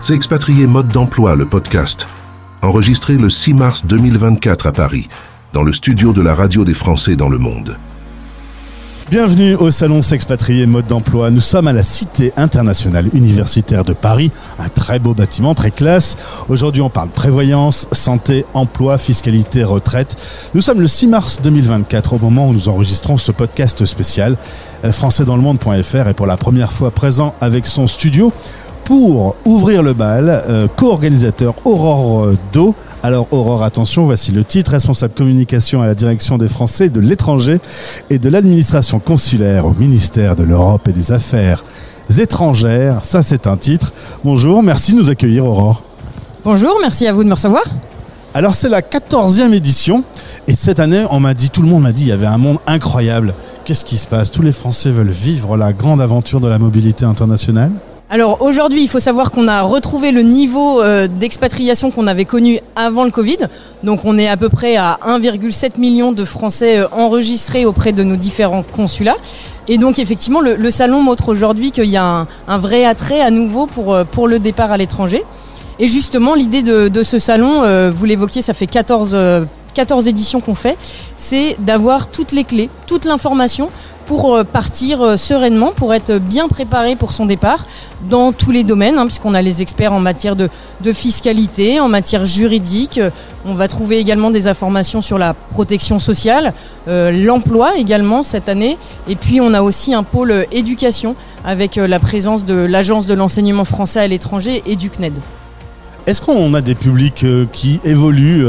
C'est Expatrié mode d'emploi, le podcast, enregistré le 6 mars 2024 à Paris, dans le studio de la radio des Français dans le monde. Bienvenue au salon S'expatrier mode d'emploi. Nous sommes à la Cité internationale universitaire de Paris, un très beau bâtiment, très classe. Aujourd'hui, on parle prévoyance, santé, emploi, fiscalité, retraite. Nous sommes le 6 mars 2024, au moment où nous enregistrons ce podcast spécial. Françaisdanslemonde.fr est pour la première fois présent avec son studio pour ouvrir le bal, co-organisateur Aurore Do. Alors Aurore, attention, voici le titre: responsable communication à la direction des Français de l'étranger et de l'administration consulaire au ministère de l'Europe et des Affaires étrangères. Ça, c'est un titre. Bonjour, merci de nous accueillir, Aurore. Bonjour, merci à vous de me recevoir. Alors c'est la 14e édition et cette année, tout le monde m'a dit, il y avait un monde incroyable. Qu'est-ce qui se passe? Tous les Français veulent vivre la grande aventure de la mobilité internationale. Alors aujourd'hui, il faut savoir qu'on a retrouvé le niveau d'expatriation qu'on avait connu avant le Covid. Donc on est à peu près à 1,7 million de Français enregistrés auprès de nos différents consulats. Et donc effectivement, le salon montre aujourd'hui qu'il y a un vrai attrait à nouveau pour le départ à l'étranger. Et justement, l'idée de ce salon, vous l'évoquiez, ça fait 14 éditions qu'on fait, c'est d'avoir toutes les clés, toute l'information pour partir sereinement, pour être bien préparé pour son départ dans tous les domaines, puisqu'on a les experts en matière de fiscalité, en matière juridique. On va trouver également des informations sur la protection sociale, l'emploi également cette année. Et puis on a aussi un pôle éducation avec la présence de l'Agence de l'enseignement français à l'étranger et du CNED. Est-ce qu'on a des publics qui évoluent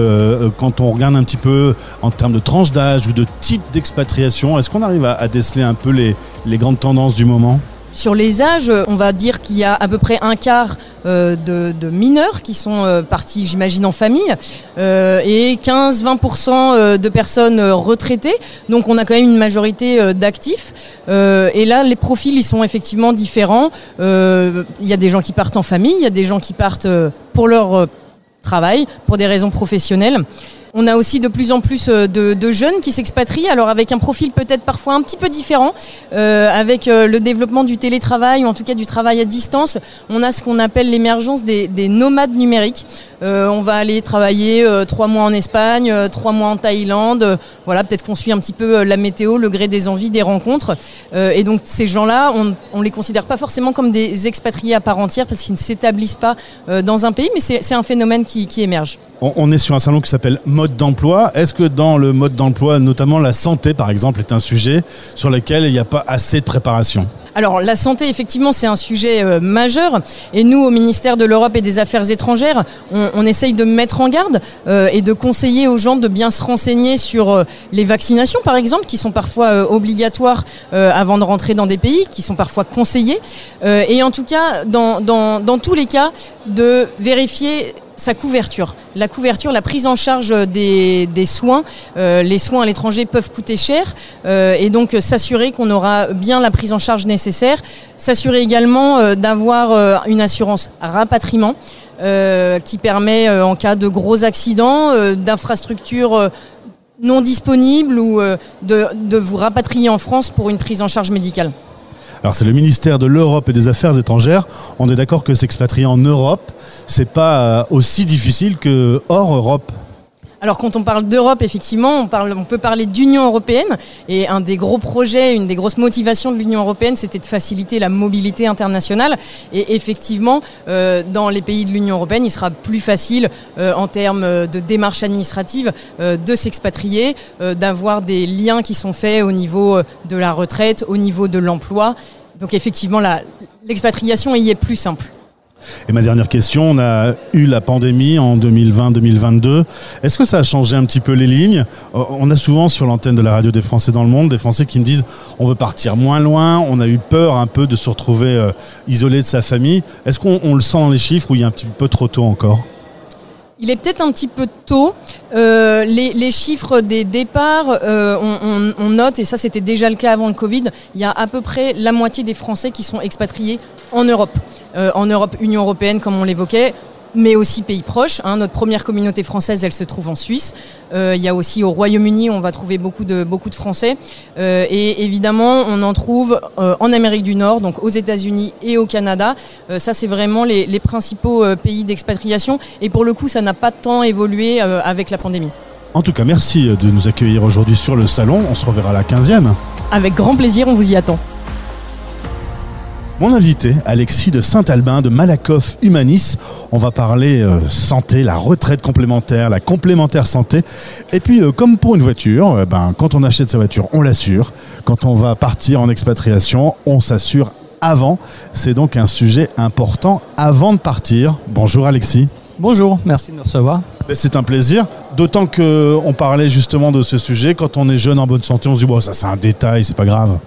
quand on regarde un petit peu en termes de tranche d'âge ou de type d'expatriation? Est-ce qu'on arrive à déceler un peu les grandes tendances du moment? Sur les âges, on va dire qu'il y a à peu près un quart de mineurs qui sont partis, j'imagine, en famille, et 15-20% de personnes retraitées. Donc on a quand même une majorité d'actifs. Et là, les profils, ils sont effectivement différents. Il y a des gens qui partent en famille, il y a des gens qui partent pour leur travail, pour des raisons professionnelles. On a aussi de plus en plus de jeunes qui s'expatrient, alors avec un profil peut-être parfois un petit peu différent, avec le développement du télétravail ou en tout cas du travail à distance. On a ce qu'on appelle l'émergence des nomades numériques. On va aller travailler 3 mois en Espagne, 3 mois en Thaïlande. Voilà, peut-être qu'on suit un petit peu la météo, le gré des envies, des rencontres. Et donc ces gens-là, on les considère pas forcément comme des expatriés à part entière parce qu'ils ne s'établissent pas dans un pays, mais c'est un phénomène qui émerge. On est sur un salon qui s'appelle mode d'emploi. Est-ce que dans le mode d'emploi, notamment la santé par exemple, est un sujet sur lequel il n'y a pas assez de préparation ? Alors la santé, effectivement, c'est un sujet majeur. Et nous, au ministère de l'Europe et des Affaires étrangères, on essaye de mettre en garde et de conseiller aux gens de bien se renseigner sur les vaccinations, par exemple, qui sont parfois obligatoires avant de rentrer dans des pays, qui sont parfois conseillées. Et en tout cas, dans tous les cas, de vérifier sa couverture. La couverture, la prise en charge des soins. Les soins à l'étranger peuvent coûter cher et donc s'assurer qu'on aura bien la prise en charge nécessaire. S'assurer également d'avoir une assurance rapatriement qui permet en cas de gros accidents, d'infrastructures non disponibles ou de vous rapatrier en France pour une prise en charge médicale. Alors c'est le ministère de l'Europe et des Affaires étrangères. On est d'accord que s'expatrier en Europe, c'est pas aussi difficile que hors Europe. Alors quand on parle d'Europe, effectivement, on peut parler d'Union européenne. Et un des gros projets, une des grosses motivations de l'Union européenne, c'était de faciliter la mobilité internationale. Et effectivement, dans les pays de l'Union européenne, il sera plus facile en termes de démarches administratives de s'expatrier, d'avoir des liens qui sont faits au niveau de la retraite, au niveau de l'emploi. Donc effectivement, l'expatriation y est plus simple. Et ma dernière question, on a eu la pandémie en 2020-2022. Est-ce que ça a changé un petit peu les lignes ? On a souvent sur l'antenne de la radio des Français dans le monde, des Français qui me disent on veut partir moins loin, on a eu peur un peu de se retrouver isolé de sa famille. Est-ce qu'on le sent dans les chiffres ou il y a un petit peu trop tôt encore ? Il est peut-être un petit peu tôt. Les chiffres des départs, on note, et ça c'était déjà le cas avant le Covid, il y a à peu près la moitié des Français qui sont expatriés en Europe. En Europe, Union européenne, comme on l'évoquait. mais aussi pays proches. Notre première communauté française, elle se trouve en Suisse. Il y a aussi au Royaume-Uni, on va trouver beaucoup de Français. Et évidemment, on en trouve en Amérique du Nord, donc aux États-Unis et au Canada. Ça, c'est vraiment les principaux pays d'expatriation. Et pour le coup, ça n'a pas tant évolué avec la pandémie. En tout cas, merci de nous accueillir aujourd'hui sur le salon. On se reverra à la 15e. Avec grand plaisir, on vous y attend. Mon invité, Alexis de Saint-Albin de Malakoff Humanis. On va parler santé, la retraite complémentaire, la complémentaire santé. Et puis, comme pour une voiture, quand on achète sa voiture, on l'assure. Quand on va partir en expatriation, on s'assure avant. C'est donc un sujet important avant de partir. Bonjour Alexis. Bonjour, merci de me recevoir. C'est un plaisir, d'autant qu'on parlait justement de ce sujet. Quand on est jeune en bonne santé, on se dit bon, ça c'est un détail, c'est pas grave.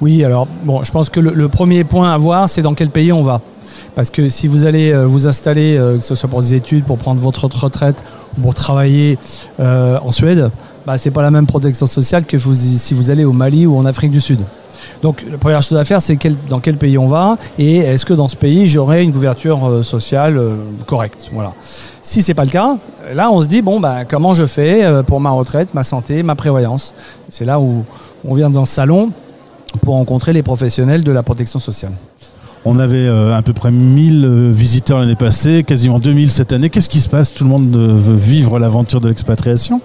Oui, alors bon, je pense que le premier point à voir, c'est dans quel pays on va. Parce que si vous allez vous installer, que ce soit pour des études, pour prendre votre retraite ou pour travailler en Suède, c'est pas la même protection sociale que si vous allez au Mali ou en Afrique du Sud. Donc la première chose à faire, c'est dans quel pays on va et est-ce que dans ce pays j'aurai une couverture sociale correcte. Voilà. Si c'est pas le cas, là on se dit comment je fais pour ma retraite, ma santé, ma prévoyance. C'est là où on vient dans ce salon pour rencontrer les professionnels de la protection sociale. On avait à peu près 1000 visiteurs l'année passée, quasiment 2000 cette année. Qu'est-ce qui se passe? Tout le monde veut vivre l'aventure de l'expatriation?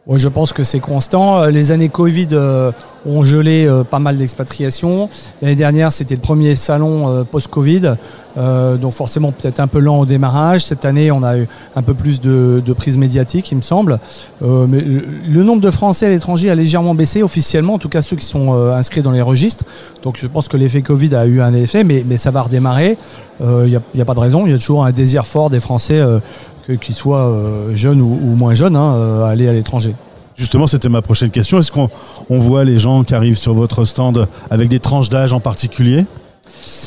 Oui, je pense que c'est constant. Les années Covid ont gelé pas mal d'expatriations. L'année dernière, c'était le premier salon post-Covid. Donc forcément, peut-être un peu lent au démarrage. Cette année, on a eu un peu plus de prise médiatique, il me semble. Mais le nombre de Français à l'étranger a légèrement baissé officiellement, en tout cas ceux qui sont inscrits dans les registres. Donc je pense que l'effet Covid a eu un effet, mais ça va redémarrer. Il n'y a pas de raison. Il y a toujours un désir fort des Français qu'ils soient jeunes ou moins jeunes, à aller à l'étranger. Justement, c'était ma prochaine question. Est-ce qu'on voit les gens qui arrivent sur votre stand avec des tranches d'âge en particulier?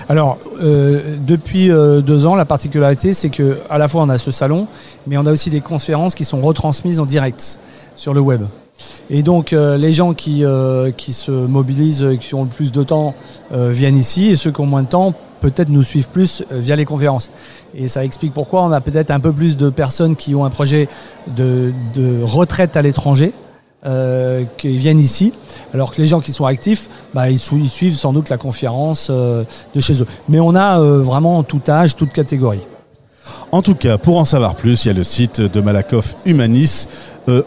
Alors, depuis 2 ans, la particularité, c'est qu'à la fois on a ce salon, mais on a aussi des conférences qui sont retransmises en direct sur le web. Et donc, les gens qui se mobilisent, qui ont le plus de temps, viennent ici, et ceux qui ont moins de temps, peut-être nous suivent plus via les conférences. Et ça explique pourquoi on a peut-être un peu plus de personnes qui ont un projet de retraite à l'étranger, qui viennent ici, alors que les gens qui sont actifs, ils suivent sans doute la conférence de chez eux. Mais on a vraiment tout âge, toute catégorie. En tout cas, pour en savoir plus, il y a le site de Malakoff Humanis.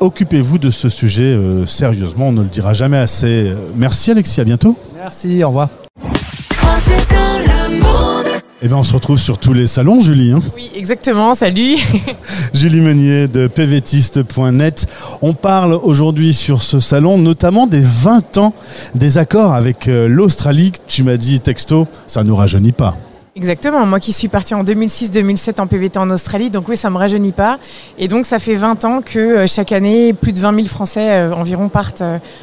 Occupez-vous de ce sujet sérieusement, on ne le dira jamais assez. Merci Alexis, à bientôt. Merci, au revoir. On se retrouve sur tous les salons, Julie. Oui, exactement, salut. Julie Meunier de pvtiste.net. On parle aujourd'hui sur ce salon notamment des 20 ans des accords avec l'Australie. Tu m'as dit texto, ça ne nous rajeunit pas. Exactement, moi qui suis partie en 2006-2007 en PVT en Australie, donc oui, ça ne me rajeunit pas. Et donc ça fait 20 ans que chaque année, plus de 20 000 Français environ partent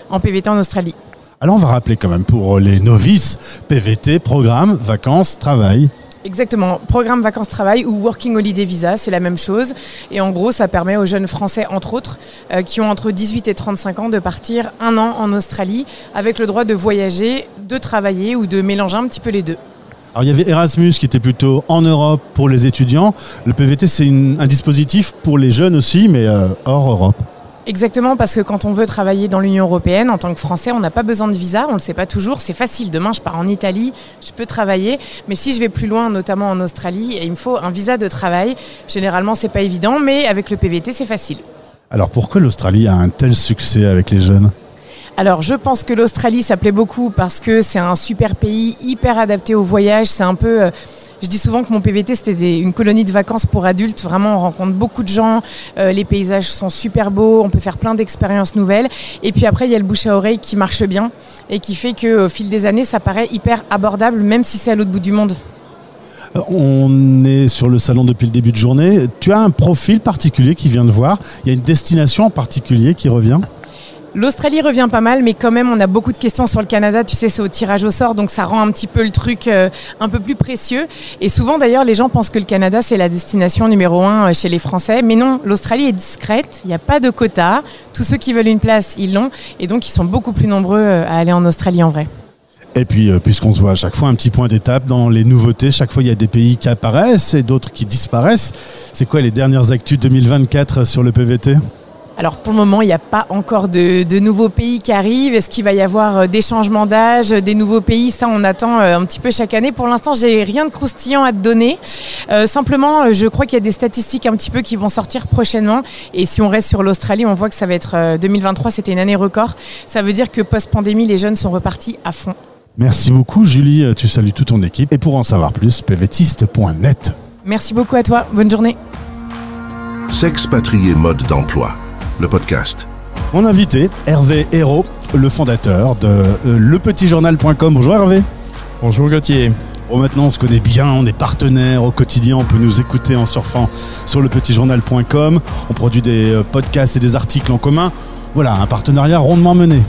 en PVT en Australie. Alors on va rappeler quand même pour les novices, PVT, programme, vacances, travail. Exactement, programme vacances-travail ou Working Holiday Visa, c'est la même chose. Et en gros, ça permet aux jeunes Français, entre autres, qui ont entre 18 et 35 ans, de partir 1 an en Australie avec le droit de voyager, de travailler ou de mélanger un petit peu les deux. Alors il y avait Erasmus qui était plutôt en Europe pour les étudiants. Le PVT, c'est un dispositif pour les jeunes aussi, mais hors Europe. Exactement, parce que quand on veut travailler dans l'Union européenne, en tant que Français, on n'a pas besoin de visa, on ne le sait pas toujours, c'est facile. Demain, je pars en Italie, je peux travailler, mais si je vais plus loin, notamment en Australie, il me faut un visa de travail. Généralement, c'est pas évident, mais avec le PVT, c'est facile. Alors pourquoi l'Australie a un tel succès avec les jeunes ? Alors je pense que l'Australie, ça plaît beaucoup parce que c'est un super pays, hyper adapté au voyage, c'est un peu... Je dis souvent que mon PVT, c'était une colonie de vacances pour adultes. Vraiment, on rencontre beaucoup de gens. Les paysages sont super beaux. On peut faire plein d'expériences nouvelles. Et puis après, il y a le bouche à oreille qui marche bien et qui fait qu'au fil des années, ça paraît hyper abordable, même si c'est à l'autre bout du monde. On est sur le salon depuis le début de journée. Tu as un profil particulier qui vient de voir. Il y a une destination en particulier qui revient ? L'Australie revient pas mal, mais quand même, on a beaucoup de questions sur le Canada. Tu sais, c'est au tirage au sort, donc ça rend un petit peu le truc un peu plus précieux. Et souvent, d'ailleurs, les gens pensent que le Canada, c'est la destination numéro 1 chez les Français. Mais non, l'Australie est discrète, il n'y a pas de quota. Tous ceux qui veulent une place, ils l'ont. Et donc, ils sont beaucoup plus nombreux à aller en Australie en vrai. Et puis, puisqu'on se voit à chaque fois, un petit point d'étape dans les nouveautés. Chaque fois, il y a des pays qui apparaissent et d'autres qui disparaissent. C'est quoi les dernières actus 2024 sur le PVT ? Alors pour le moment, il n'y a pas encore de nouveaux pays qui arrivent. Est-ce qu'il va y avoir des changements d'âge, des nouveaux pays ? Ça, on attend un petit peu chaque année. Pour l'instant, j'ai rien de croustillant à te donner. Simplement, je crois qu'il y a des statistiques un petit peu qui vont sortir prochainement. Et si on reste sur l'Australie, on voit que ça va être 2023, c'était une année record. Ça veut dire que post-pandémie, les jeunes sont repartis à fond. Merci beaucoup, Julie. Tu salues toute ton équipe. Et pour en savoir plus, pvtiste.net. Merci beaucoup à toi. Bonne journée. S'expatrier mode d'emploi, le podcast. Mon invité, Hervé Hérault, le fondateur de lepetitjournal.com. Bonjour Hervé. Bonjour Gauthier. Bon, maintenant on se connaît bien, on est partenaires au quotidien, on peut nous écouter en surfant sur lepetitjournal.com. On produit des podcasts et des articles en commun. Voilà, un partenariat rondement mené.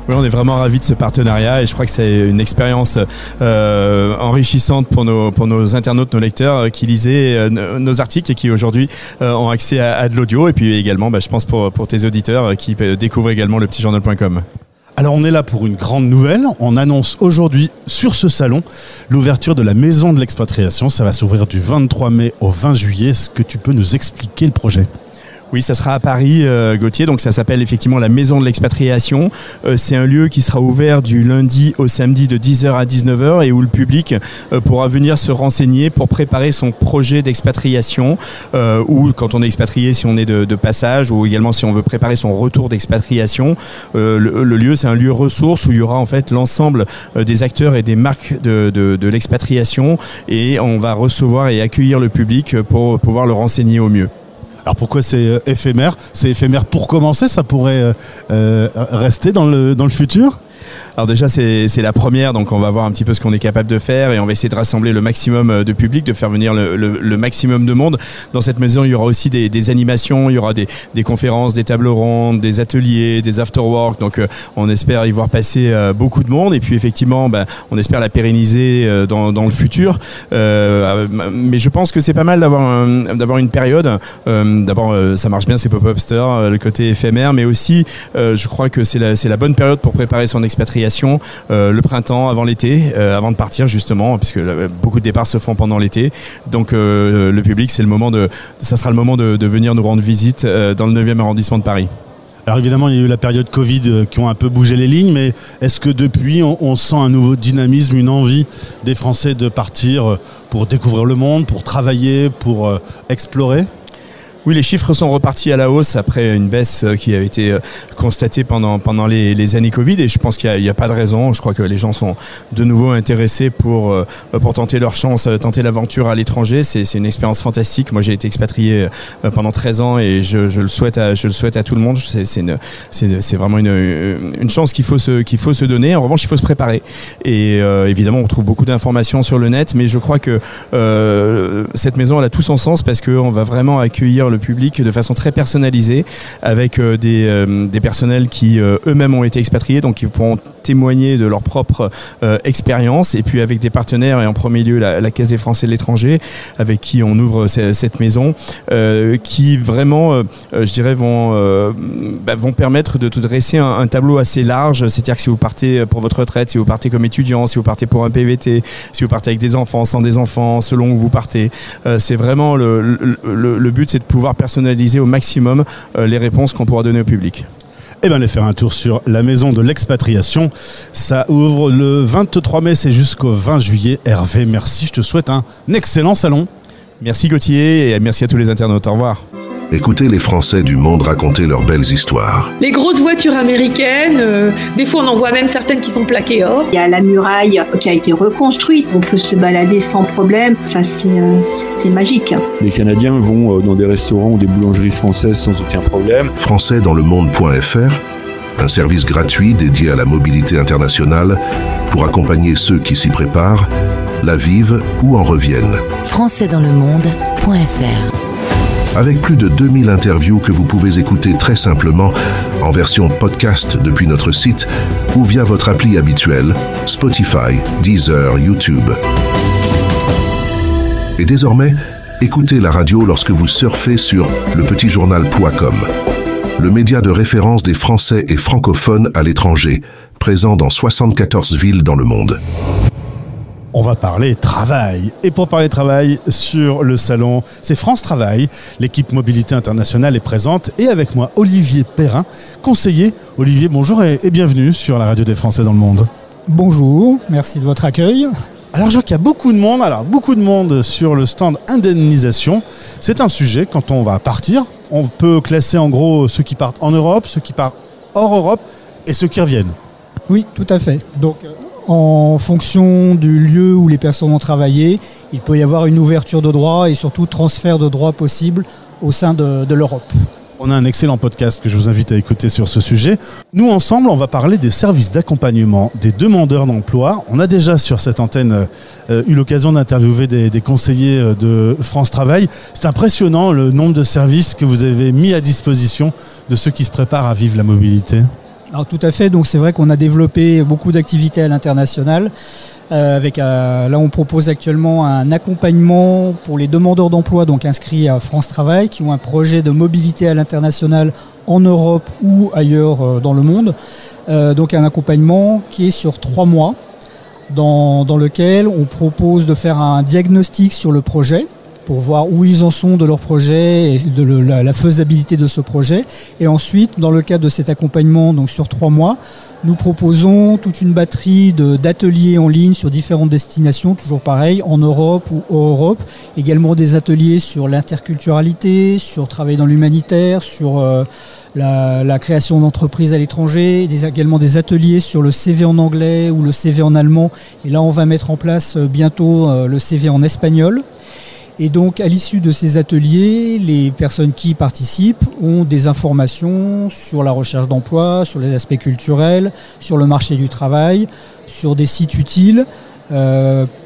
Oui, on est vraiment ravis de ce partenariat et je crois que c'est une expérience enrichissante pour nos internautes, nos lecteurs qui lisaient nos articles et qui aujourd'hui ont accès à de l'audio. Et puis également, je pense pour tes auditeurs qui découvrent également lepetitjournal.com. Alors on est là pour une grande nouvelle. On annonce aujourd'hui sur ce salon l'ouverture de la maison de l'expatriation. Ça va s'ouvrir du 23 mai au 20 juillet. Est-ce que tu peux nous expliquer le projet ? Oui, ça sera à Paris, Gauthier. Donc ça s'appelle effectivement la Maison de l'Expatriation. C'est un lieu qui sera ouvert du lundi au samedi de 10h à 19h et où le public pourra venir se renseigner pour préparer son projet d'expatriation ou quand on est expatrié, si on est de passage, ou également si on veut préparer son retour d'expatriation. Le lieu, c'est un lieu ressource où il y aura en fait l'ensemble des acteurs et des marques de l'expatriation et on va recevoir et accueillir le public pour pouvoir le renseigner au mieux. Alors pourquoi c'est éphémère ? C'est éphémère pour commencer, ça pourrait rester dans le futur ? Alors déjà c'est la première, donc on va voir un petit peu ce qu'on est capable de faire et on va essayer de rassembler le maximum de public, de faire venir le maximum de monde. Dans cette maison il y aura aussi des animations, il y aura des conférences, des tables rondes, des ateliers, des after-work, donc on espère y voir passer beaucoup de monde et puis effectivement on espère la pérenniser dans le futur. Mais je pense que c'est pas mal d'avoir une période. D'abord ça marche bien ces pop-up stores, le côté éphémère, mais aussi je crois que c'est la bonne période pour préparer son expatriation, le printemps avant l'été, avant de partir justement, puisque beaucoup de départs se font pendant l'été. Donc le public, ça sera le moment de venir nous rendre visite dans le 9e arrondissement de Paris. Alors évidemment, il y a eu la période Covid qui ont un peu bougé les lignes, mais est-ce que depuis, on sent un nouveau dynamisme, une envie des Français de partir pour découvrir le monde, pour travailler, pour explorer ? Oui, les chiffres sont repartis à la hausse après une baisse qui a été constatée pendant les années Covid et je pense qu'il n'y a pas de raison. Je crois que les gens sont de nouveau intéressés pour tenter leur chance, tenter l'aventure à l'étranger. C'est une expérience fantastique. Moi, j'ai été expatrié pendant 13 ans et je le souhaite à tout le monde. C'est vraiment une chance qu'il faut se donner. En revanche, il faut se préparer. Et évidemment, on trouve beaucoup d'informations sur le net, mais je crois que cette maison, elle a tout son sens parce qu'on va vraiment accueillir le public de façon très personnalisée avec des personnels qui eux-mêmes ont été expatriés, donc ils pourront témoigner de leur propre expérience et puis avec des partenaires et en premier lieu la Caisse des Français de l'étranger avec qui on ouvre cette maison qui vraiment je dirais vont permettre de dresser un tableau assez large, c'est-à-dire que si vous partez pour votre retraite, si vous partez comme étudiant, si vous partez pour un PVT, si vous partez avec des enfants, sans des enfants, selon où vous partez, c'est vraiment le but, c'est de pouvoir personnaliser au maximum les réponses qu'on pourra donner au public. Eh bien, allez faire un tour sur la maison de l'expatriation. Ça ouvre le 23 mai, c'est jusqu'au 20 juillet. Hervé, merci, je te souhaite un excellent salon. Merci Gauthier et merci à tous les internautes. Au revoir. Écoutez les Français du monde raconter leurs belles histoires. Les grosses voitures américaines, des fois on en voit même certaines qui sont plaquées or. Il y a la muraille qui a été reconstruite, on peut se balader sans problème, ça c'est magique. Les Canadiens vont dans des restaurants ou des boulangeries françaises sans aucun problème. Françaisdanslemonde.fr, un service gratuit dédié à la mobilité internationale pour accompagner ceux qui s'y préparent, la vivent ou en reviennent. Françaisdanslemonde.fr. Avec plus de 2000 interviews que vous pouvez écouter très simplement en version podcast depuis notre site ou via votre appli habituelle, Spotify, Deezer, YouTube. Et désormais, écoutez la radio lorsque vous surfez sur lepetitjournal.com, le média de référence des Français et francophones à l'étranger, présents dans 74 villes dans le monde. On va parler travail. Et pour parler travail sur le salon, c'est France Travail. L'équipe Mobilité Internationale est présente. Et avec moi, Olivier Perrin, conseiller. Olivier, bonjour et bienvenue sur la radio des Français dans le monde. Bonjour, merci de votre accueil. Alors je vois qu'il y a beaucoup de monde sur le stand indemnisation. C'est un sujet, quand on va partir, on peut classer en gros ceux qui partent en Europe, ceux qui partent hors Europe et ceux qui reviennent. Oui, tout à fait. Donc, en fonction du lieu où les personnes ont travaillé, il peut y avoir une ouverture de droit et surtout transfert de droit possible au sein de l'Europe. On a un excellent podcast que je vous invite à écouter sur ce sujet. Nous, ensemble, on va parler des services d'accompagnement des demandeurs d'emploi. On a déjà sur cette antenne eu l'occasion d'interviewer des conseillers de France Travail. C'est impressionnant le nombre de services que vous avez mis à disposition de ceux qui se préparent à vivre la mobilité. Alors, tout à fait, donc c'est vrai qu'on a développé beaucoup d'activités à l'international. Là, on propose actuellement un accompagnement pour les demandeurs d'emploi donc inscrits à France Travail qui ont un projet de mobilité à l'international en Europe ou ailleurs dans le monde. Donc un accompagnement qui est sur 3 mois dans lequel on propose de faire un diagnostic sur le projet pour voir où ils en sont de leur projet et de la faisabilité de ce projet. Et ensuite, dans le cadre de cet accompagnement, donc sur 3 mois, nous proposons toute une batterie d'ateliers en ligne sur différentes destinations, toujours pareil, en Europe ou hors Europe. Également des ateliers sur l'interculturalité, sur travail dans l'humanitaire, sur la création d'entreprises à l'étranger, également des ateliers sur le CV en anglais ou le CV en allemand. Et là, on va mettre en place bientôt le CV en espagnol. Et donc, à l'issue de ces ateliers, les personnes qui y participent ont des informations sur la recherche d'emploi, sur les aspects culturels, sur le marché du travail, sur des sites utiles.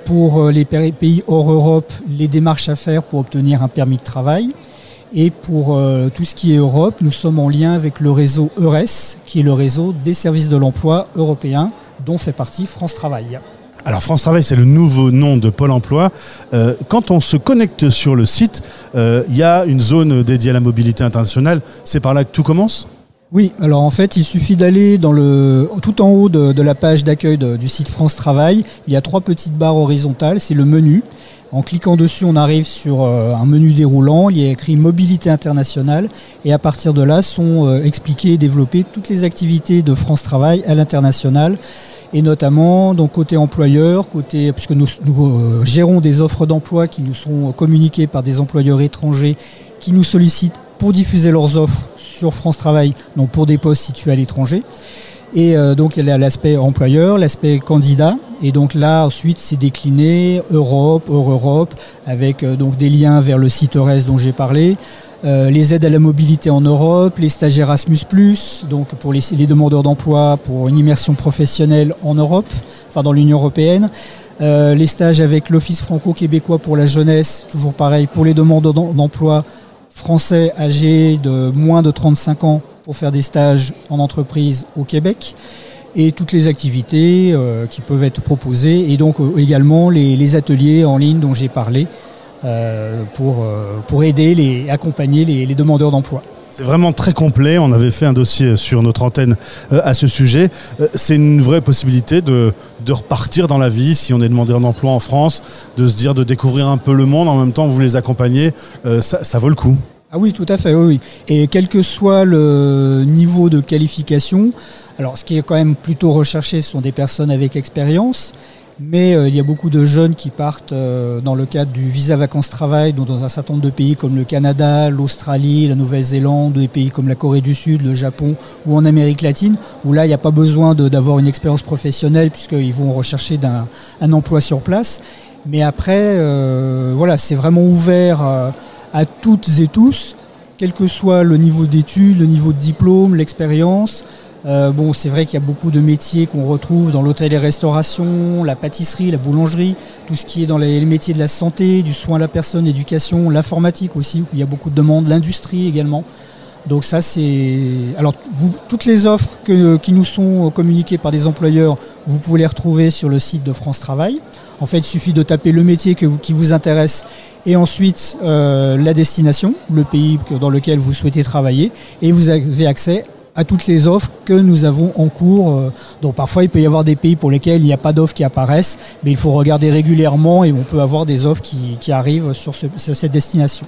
Pour les pays hors Europe, les démarches à faire pour obtenir un permis de travail. Et pour tout ce qui est Europe, nous sommes en lien avec le réseau EURES, qui est le réseau des services de l'emploi européens, dont fait partie France Travail. Alors France Travail, c'est le nouveau nom de Pôle emploi. Quand on se connecte sur le site, il y a une zone dédiée à la mobilité internationale. C'est par là que tout commence ? Oui, alors en fait, il suffit d'aller tout en haut de la page d'accueil du site France Travail. Il y a 3 petites barres horizontales, c'est le menu. En cliquant dessus, on arrive sur un menu déroulant. Il y a écrit Mobilité internationale. Et à partir de là, sont expliquées et développées toutes les activités de France Travail à l'international. Et notamment donc côté employeur, puisque nous gérons des offres d'emploi qui nous sont communiquées par des employeurs étrangers qui nous sollicitent pour diffuser leurs offres sur France Travail, donc pour des postes situés à l'étranger. Et donc il y a l'aspect employeur, l'aspect candidat. Et donc là ensuite c'est décliné Europe, hors Europe, avec donc des liens vers le site EURES dont j'ai parlé. Les aides à la mobilité en Europe, les stages Erasmus+, donc pour les demandeurs d'emploi pour une immersion professionnelle en Europe, enfin dans l'Union européenne. Les stages avec l'Office franco-québécois pour la jeunesse, toujours pareil, pour les demandeurs d'emploi français âgés de moins de 35 ans pour faire des stages en entreprise au Québec. Et toutes les activités qui peuvent être proposées. Et donc également les ateliers en ligne dont j'ai parlé. Pour aider, accompagner les demandeurs d'emploi. C'est vraiment très complet. On avait fait un dossier sur notre antenne à ce sujet. C'est une vraie possibilité de repartir dans la vie si on est demandeur d'emploi en France, de se dire de découvrir un peu le monde. En même temps, vous les accompagnez. Ça vaut le coup. Ah oui, tout à fait, oui. Et quel que soit le niveau de qualification, alors ce qui est quand même plutôt recherché, ce sont des personnes avec expérience. Mais il y a beaucoup de jeunes qui partent dans le cadre du visa vacances-travail dans un certain nombre de pays comme le Canada, l'Australie, la Nouvelle-Zélande, des pays comme la Corée du Sud, le Japon ou en Amérique latine, où là il n'y a pas besoin d'avoir une expérience professionnelle puisqu'ils vont rechercher un emploi sur place. Mais après, c'est vraiment ouvert à toutes et tous, quel que soit le niveau d'études, le niveau de diplôme, l'expérience. C'est vrai qu'il y a beaucoup de métiers qu'on retrouve dans l'hôtel et restauration, la pâtisserie, la boulangerie, tout ce qui est dans les métiers de la santé, du soin à la personne, l'éducation, l'informatique aussi, où il y a beaucoup de demandes, l'industrie également. Donc ça c'est... Alors toutes les offres qui nous sont communiquées par des employeurs, vous pouvez les retrouver sur le site de France Travail. En fait, il suffit de taper le métier qui vous intéresse et ensuite la destination, le pays dans lequel vous souhaitez travailler, et vous avez accès à toutes les offres que nous avons en cours. Donc parfois il peut y avoir des pays pour lesquels il n'y a pas d'offres qui apparaissent, mais il faut regarder régulièrement et on peut avoir des offres qui arrivent sur cette destination.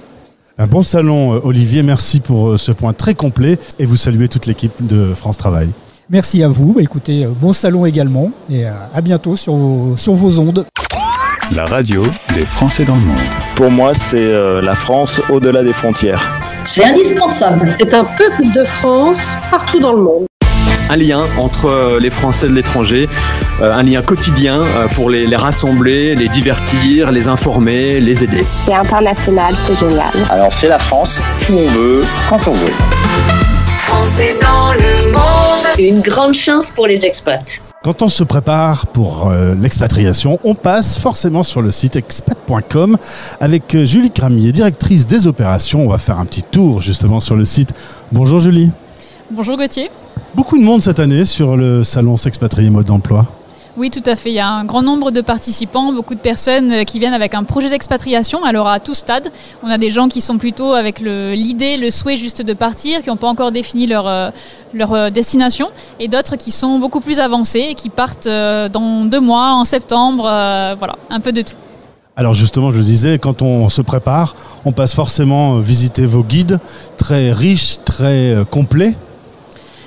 Un bon salon, Olivier, merci pour ce point très complet et vous saluez toute l'équipe de France Travail. Merci à vous, écoutez, bon salon également et à bientôt sur vos ondes. La radio des Français dans le monde. Pour moi, c'est la France au-delà des frontières. C'est indispensable. C'est un peuple de France partout dans le monde. Un lien entre les Français de l'étranger, un lien quotidien pour les rassembler, les divertir, les informer, les aider. C'est international, c'est génial. Alors c'est la France, où on veut, quand on veut. Français dans le monde. Une grande chance pour les expats. Quand on se prépare pour l'expatriation, on passe forcément sur le site expat.com avec Julie Cramier, directrice des opérations. On va faire un petit tour justement sur le site. Bonjour Julie. Bonjour Gauthier. Beaucoup de monde cette année sur le salon S'expatrier mode d'emploi. Oui, tout à fait. Il y a un grand nombre de participants, beaucoup de personnes qui viennent avec un projet d'expatriation. Alors à tout stade, on a des gens qui sont plutôt avec l'idée, le souhait juste de partir, qui n'ont pas encore défini leur destination, et d'autres qui sont beaucoup plus avancés et qui partent dans 2 mois, en septembre, voilà, un peu de tout. Alors justement, je disais, quand on se prépare, on passe forcément visiter vos guides, très riches, très complets.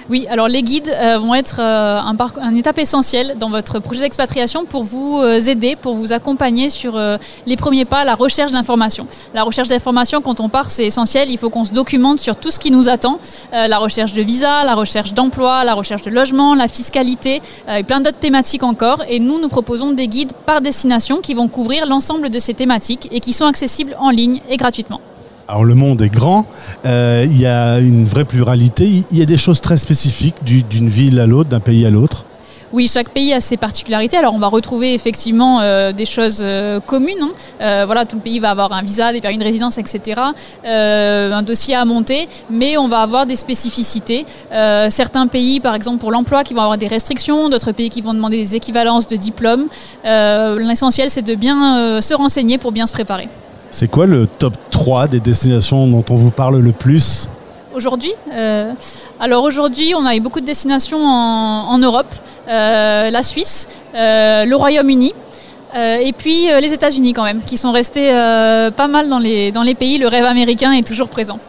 Oui, alors les guides vont être une étape essentielle dans votre projet d'expatriation pour vous aider, pour vous accompagner sur les premiers pas, la recherche d'informations. La recherche d'informations, quand on part, c'est essentiel. Il faut qu'on se documente sur tout ce qui nous attend. La recherche de visa, la recherche d'emploi, la recherche de logement, la fiscalité, et plein d'autres thématiques encore. Et nous proposons des guides par destination qui vont couvrir l'ensemble de ces thématiques et qui sont accessibles en ligne et gratuitement. Alors le monde est grand, il y a une vraie pluralité, il y a des choses très spécifiques d'une ville à l'autre, d'un pays à l'autre. Oui, chaque pays a ses particularités. Alors on va retrouver effectivement des choses communes. Voilà, tout le pays va avoir un visa, des permis de résidence, etc. Un dossier à monter, mais on va avoir des spécificités. Certains pays, par exemple pour l'emploi, qui vont avoir des restrictions, d'autres pays qui vont demander des équivalences de diplômes. L'essentiel, c'est de bien se renseigner pour bien se préparer. C'est quoi le top 3 des destinations dont on vous parle le plus aujourd'hui? Alors aujourd'hui, on a eu beaucoup de destinations en Europe, la Suisse, le Royaume-Uni, et puis les États-Unis quand même, qui sont restés pas mal dans les pays. Le rêve américain est toujours présent.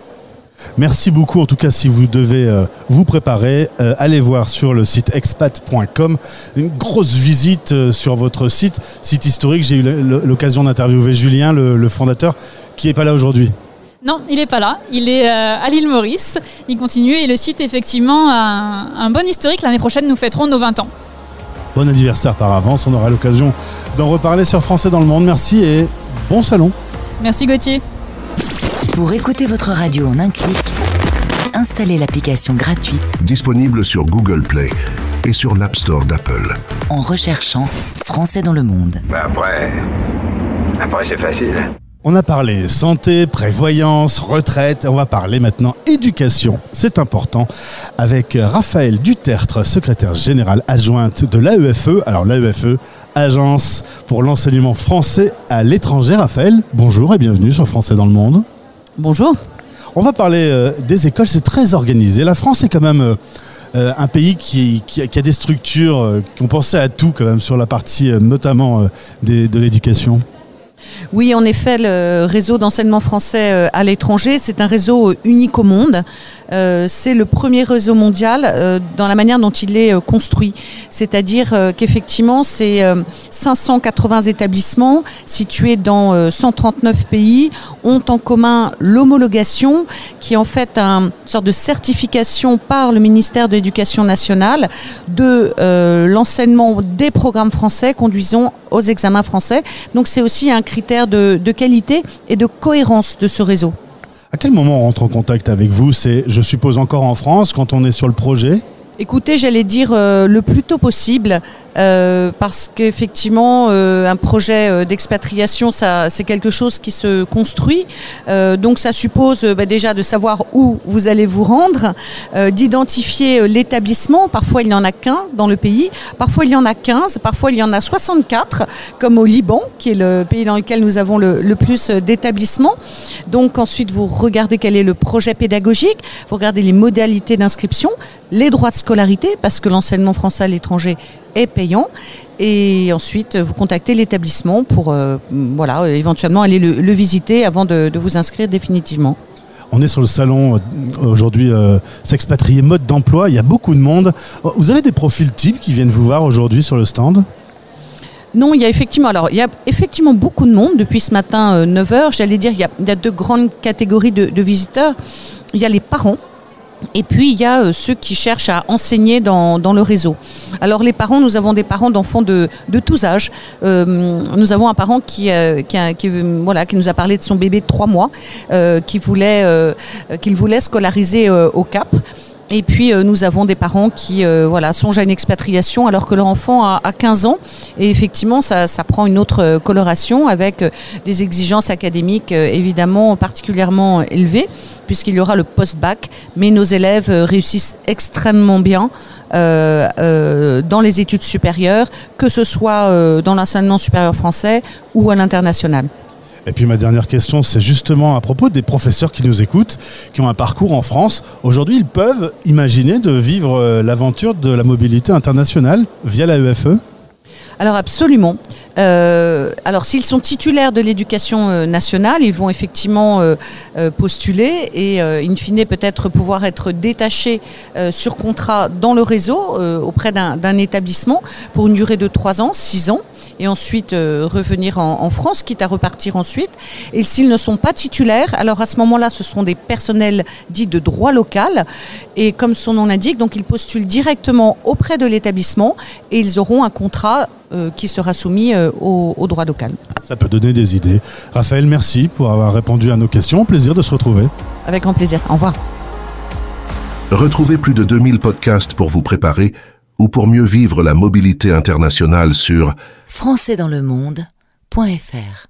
Merci beaucoup. En tout cas, si vous devez vous préparer, allez voir sur le site expat.com. Une grosse visite sur votre site historique. J'ai eu l'occasion d'interviewer Julien, le fondateur, qui n'est pas là aujourd'hui. Non, il n'est pas là. Il est à l'île Maurice. Il continue et le site, effectivement, a un bon historique. L'année prochaine, nous fêterons nos 20 ans. Bon anniversaire par avance. On aura l'occasion d'en reparler sur Français dans le monde. Merci et bon salon. Merci Gauthier. Pour écouter votre radio en un clic, installez l'application gratuite disponible sur Google Play et sur l'App Store d'Apple. En recherchant Français dans le monde. Après c'est facile. On a parlé santé, prévoyance, retraite. On va parler maintenant éducation. C'est important. Avec Raphaël Dutertre, secrétaire générale adjointe de l'AEFE. Alors l'AEFE, Agence pour l'enseignement français à l'étranger. Raphaël, bonjour et bienvenue sur Français dans le monde. Bonjour. On va parler des écoles, c'est très organisé. La France est quand même un pays qui a des structures qui ont pensé à tout quand même sur la partie notamment de l'éducation. Oui, en effet, le réseau d'enseignement français à l'étranger, c'est un réseau unique au monde. C'est le premier réseau mondial dans la manière dont il est construit. C'est-à-dire qu'effectivement, c'est 580 établissements situés dans 139 pays ont en commun l'homologation qui est en fait une sorte de certification par le ministère de l'Éducation nationale de l'enseignement des programmes français conduisant aux examens français. Donc c'est aussi un critère de qualité et de cohérence de ce réseau. À quel moment on rentre en contact avec vous? C'est, je suppose, encore en France, quand on est sur le projet? Écoutez, j'allais dire le plus tôt possible. Parce qu'effectivement, un projet d'expatriation, ça, c'est quelque chose qui se construit. Donc ça suppose déjà de savoir où vous allez vous rendre, d'identifier l'établissement. Parfois, il n'y en a qu'un dans le pays. Parfois, il y en a 15. Parfois, il y en a 64, comme au Liban, qui est le pays dans lequel nous avons le plus d'établissements. Donc ensuite, vous regardez quel est le projet pédagogique, vous regardez les modalités d'inscription, les droits de scolarité, parce que l'enseignement français à l'étranger est payant. Et ensuite, vous contactez l'établissement pour éventuellement aller le visiter avant de vous inscrire définitivement. On est sur le salon aujourd'hui S'expatrier mode d'emploi, il y a beaucoup de monde. Vous avez des profils types qui viennent vous voir aujourd'hui sur le stand ? Non, il y a effectivement beaucoup de monde depuis ce matin 9h. J'allais dire, il y a deux grandes catégories de visiteurs. Il y a les parents. Et puis, il y a ceux qui cherchent à enseigner dans le réseau. Alors, les parents, nous avons des parents d'enfants de tous âges. Nous avons un parent qui nous a parlé de son bébé de 3 mois, qu'il voulait scolariser au Cap. Et puis, nous avons des parents qui songent à une expatriation alors que leur enfant a 15 ans. Et effectivement, ça prend une autre coloration avec des exigences académiques évidemment particulièrement élevées, puisqu'il y aura le post-bac. Mais nos élèves réussissent extrêmement bien dans les études supérieures, que ce soit dans l'enseignement supérieur français ou à l'international. Et puis ma dernière question, c'est justement à propos des professeurs qui nous écoutent, qui ont un parcours en France. Aujourd'hui, ils peuvent imaginer de vivre l'aventure de la mobilité internationale via la EFE ? Alors absolument. Alors s'ils sont titulaires de l'éducation nationale, ils vont effectivement postuler et in fine peut-être pouvoir être détachés sur contrat dans le réseau auprès d'un établissement pour une durée de 3 ans, 6 ans. Et ensuite revenir en France, quitte à repartir ensuite. Et s'ils ne sont pas titulaires, alors à ce moment-là, ce seront des personnels dits de droit local. Et comme son nom l'indique, donc ils postulent directement auprès de l'établissement et ils auront un contrat qui sera soumis au droit local. Ça peut donner des idées. Raphaël, merci pour avoir répondu à nos questions. Plaisir de se retrouver. Avec grand plaisir. Au revoir. Retrouvez plus de 2000 podcasts pour vous préparer ou pour mieux vivre la mobilité internationale sur françaisdanslemonde.fr